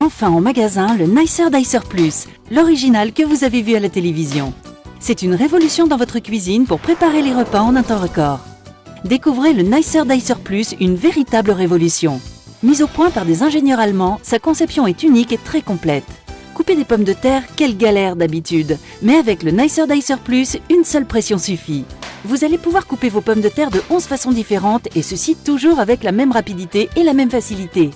enfin en magasin le Nicer Dicer Plus, l'original que vous avez vu à la télévision. C'est une révolution dans votre cuisine pour préparer les repas en un temps record. Découvrez le Nicer Dicer Plus, une véritable révolution. Mise au point par des ingénieurs allemands, sa conception est unique et très complète. Couper des pommes de terre, quelle galère d'habitude. Mais avec le Nicer Dicer Plus, une seule pression suffit. Vous allez pouvoir couper vos pommes de terre de 11 façons différentes et ceci toujours avec la même rapidité et la même facilité.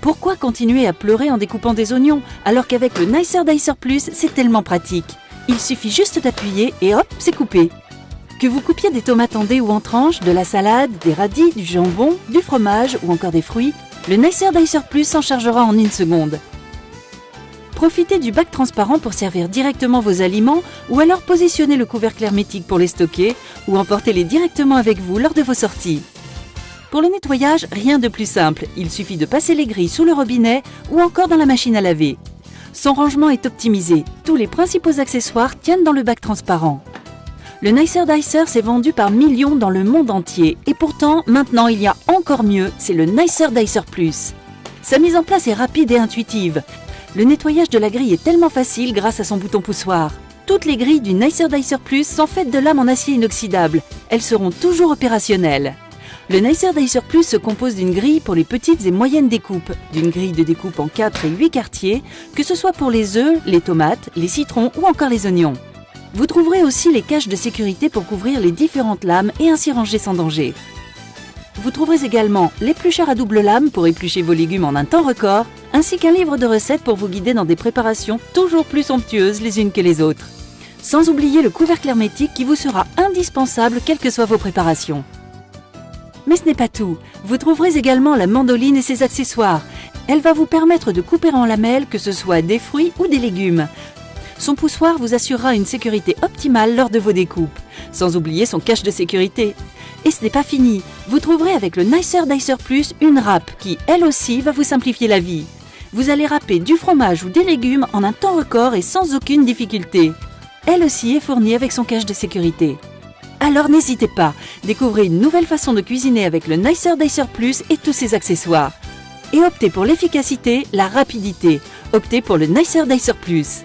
Pourquoi continuer à pleurer en découpant des oignons alors qu'avec le Nicer Dicer Plus, c'est tellement pratique. Il suffit juste d'appuyer et hop, c'est coupé. Que vous coupiez des tomates en dés ou en tranches, de la salade, des radis, du jambon, du fromage ou encore des fruits, le Nicer Dicer Plus s'en chargera en 1 seconde. Profitez du bac transparent pour servir directement vos aliments ou alors positionnez le couvercle hermétique pour les stocker ou emportez-les directement avec vous lors de vos sorties. Pour le nettoyage, rien de plus simple, il suffit de passer les grilles sous le robinet ou encore dans la machine à laver. Son rangement est optimisé, tous les principaux accessoires tiennent dans le bac transparent. Le Nicer Dicer s'est vendu par millions dans le monde entier et pourtant, maintenant il y a encore mieux, c'est le Nicer Dicer Plus. Sa mise en place est rapide et intuitive. Le nettoyage de la grille est tellement facile grâce à son bouton poussoir. Toutes les grilles du Nicer Dicer Plus sont faites de lames en acier inoxydable. Elles seront toujours opérationnelles. Le Nicer Dicer Plus se compose d'une grille pour les petites et moyennes découpes, d'une grille de découpe en 4 et 8 quartiers, que ce soit pour les œufs, les tomates, les citrons ou encore les oignons. Vous trouverez aussi les caches de sécurité pour couvrir les différentes lames et ainsi ranger sans danger. Vous trouverez également l'éplucheur à double lame pour éplucher vos légumes en un temps record, ainsi qu'un livre de recettes pour vous guider dans des préparations toujours plus somptueuses les unes que les autres. Sans oublier le couvercle hermétique qui vous sera indispensable quelles que soient vos préparations. Mais ce n'est pas tout, vous trouverez également la mandoline et ses accessoires. Elle va vous permettre de couper en lamelles que ce soit des fruits ou des légumes. Son poussoir vous assurera une sécurité optimale lors de vos découpes, sans oublier son cache de sécurité. Et ce n'est pas fini, vous trouverez avec le Nicer Dicer Plus une râpe qui, elle aussi, va vous simplifier la vie. Vous allez râper du fromage ou des légumes en un temps record et sans aucune difficulté. Elle aussi est fournie avec son cache de sécurité. Alors n'hésitez pas, découvrez une nouvelle façon de cuisiner avec le Nicer Dicer Plus et tous ses accessoires. Et optez pour l'efficacité, la rapidité. Optez pour le Nicer Dicer Plus.